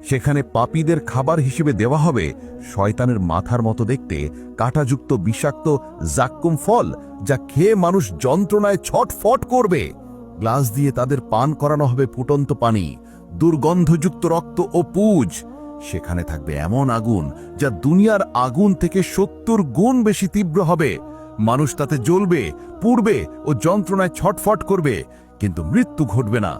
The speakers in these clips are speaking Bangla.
সেখানে পাপীদের খাবার হিসেবে দেওয়া হবে শয়তানের মাথার মতো দেখতে কাঁটাযুক্ত বিষাক্ত জাক্কুম ফল, যা খেয়ে মানুষ যন্ত্রণায় ছটফট করবে। গ্লাস দিয়ে তাদের পান করানো হবে ফুটন্ত পানি, দুর্গন্ধযুক্ত রক্ত ও পুজ। সেখানে থাকবে এমন আগুন যা দুনিয়ার আগুন থেকে ৭০ গুণ বেশি তীব্র হবে। মানুষ তাতে জ্বলবে, পুড়বে ও যন্ত্রণায় ছটফট করবে, কিন্তু মৃত্যু ঘটবে না।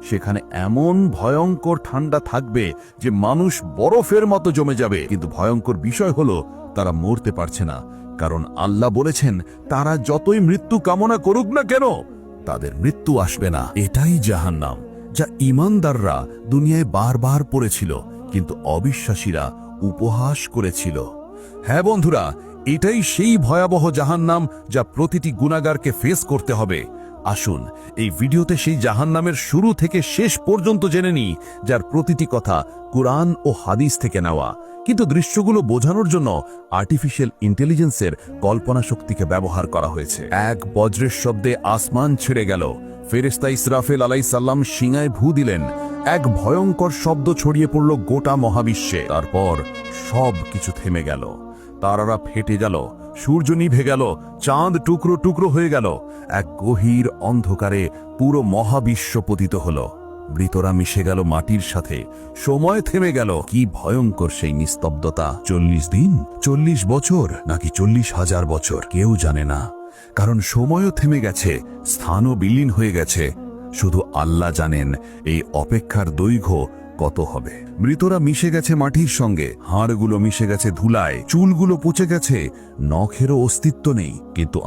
সেখানে এমন ভয়ঙ্কর ঠান্ডা থাকবে যে মানুষ বরফের মতো জমে যাবে। কিন্তু ভয়ঙ্কর বিষয় হলো তারা মরতে পারছে না, কারণ আল্লাহ বলেছেন তারা যতই মৃত্যু কামনা করুক না কেন তাদের মৃত্যু আসবে না। এটাই জাহান্নাম, যা ঈমানদাররা দুনিয়ায় বারবার পড়েছিল, কিন্তু অবিশ্বাসীরা উপহাস করেছিল। হ্যাঁ বন্ধুরা, এটাই সেই ভয়াবহ জাহান্নাম যা প্রতিটি গুনাহগারকে ফেস করতে হবে। আসুন এই ভিডিওতে সেই জাহান্নামের শুরু থেকে শেষ পর্যন্ত জেনে নিই, যার প্রতিটি কথা কুরআন ও হাদিস থেকে নেওয়া, কিন্তু দৃশ্যগুলো বোঝানোর জন্য আর্টিফিশিয়াল ইন্টেলিজেন্সের কল্পনা শক্তিকে ব্যবহার করা হয়েছে। এক বজ্রের শব্দে আসমান ছেড়ে গেল। ফেরেশতা ইসরাফিল আলাইহিস সালাম শিঙায় ভু দিলেন। এক ভয়ঙ্কর শব্দ ছড়িয়ে পড়ল গোটা মহাবিশ্বে। তারপর সব কিছু থেমে গেল। তারারা ফেটে গেল, সূর্য নিভে গেল, চাঁদ টুকরো টুকরো হয়ে গেল। এক গভীর অন্ধকারে পুরো মহাবিশ্ব পতিত হল। মৃতরা মিশে গেল মাটির সাথে, সময় থেমে গেল। কি ভয়ঙ্কর সেই নিস্তব্ধতা! ৪০ দিন, ৪০ বছর, নাকি ৪০,০০০ বছর, কেউ জানে না। কারণ সময়ও থেমে গেছে, স্থানও বিলীন হয়ে গেছে। শুধু আল্লাহ জানেন এই অপেক্ষার দৈর্ঘ্য কত হবে। মৃতরা মিশে গেছে মাটির সঙ্গে, হাড়গুলো মিশে গেছে ধুলায়, চুলগুলো পচে গেছে, নখেরও অস্তিত্ব নেই। কিন্তু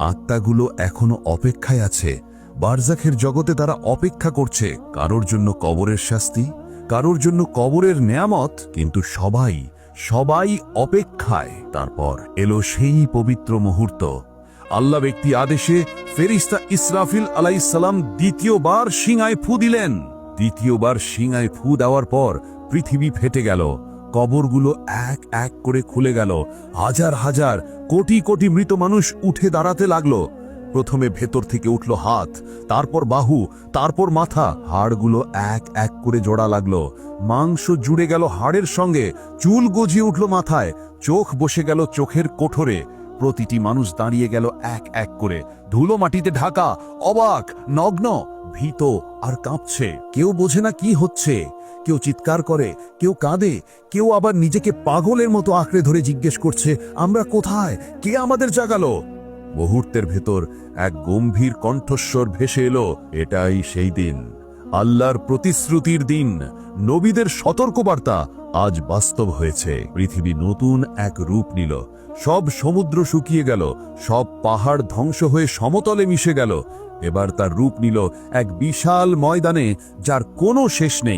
আত্মাগুলো এখনো অপেক্ষায় আছে। বারজাখের জগতে তারা অপেক্ষা করছে, কারোর জন্য কবরের শাস্তি, কারোর জন্য কবরের নেয়ামত, কিন্তু সবাই অপেক্ষায়। তারপর এলো সেই পবিত্র মুহূর্ত। আল্লাহ ব্যক্তি আদেশে ফেরেশতা ইসরাফিল আলাইহিস সালাম দ্বিতীয়বার শিঙায় ফু দিলেন। দ্বিতীয়বার শিঙায় ফু দেওয়ার পর পৃথিবী ফেটে গেল, কবরগুলো এক এক করে খুলে গেল। হাজার হাজার, কোটি কোটি মৃত মানুষ উঠে দাঁড়াতে লাগলো। প্রথমে ভেতর থেকে উঠল হাত, তারপর বাহু, তারপর মাথা। হাড়গুলো এক এক করে জোড়া লাগলো, মাংস জুড়ে গেল হাড়ের সঙ্গে, চুল গজিয়ে উঠল মাথায়, চোখ বসে গেল চোখের কোঠরে। প্রতিটি মানুষ দাঁড়িয়ে গেল এক এক করে, ধুলো মাটিতে ঢাকা, অবাক, নগ্ন, ভীত আর কাঁপছে। কেউ বোঝে না কি হচ্ছে। কেউ চিৎকার করে, কেউ কাঁদে, কেউ আবার নিজেকে পাগলের মতো আঁকড়ে ধরে জিজ্ঞেস করছে, আমরা কোথায়? কে আমাদের জাগালো? মুহূর্তের ভেতর এক গম্ভীর কণ্ঠস্বর ভেসে এলো, এটাই সেই দিন, আল্লাহর প্রতিশ্রুতির দিন, নবীদের সতর্কবার্তা আজ বাস্তব হয়েছে। পৃথিবী নতুন এক রূপ নিল। সব সমুদ্র শুকিয়ে গেল, সব পাহাড় ধ্বংস হয়ে সমতলে মিশে গেল। এবার তার রূপ নিল এক বিশাল ময়দানে, যার কোনো শেষ নেই।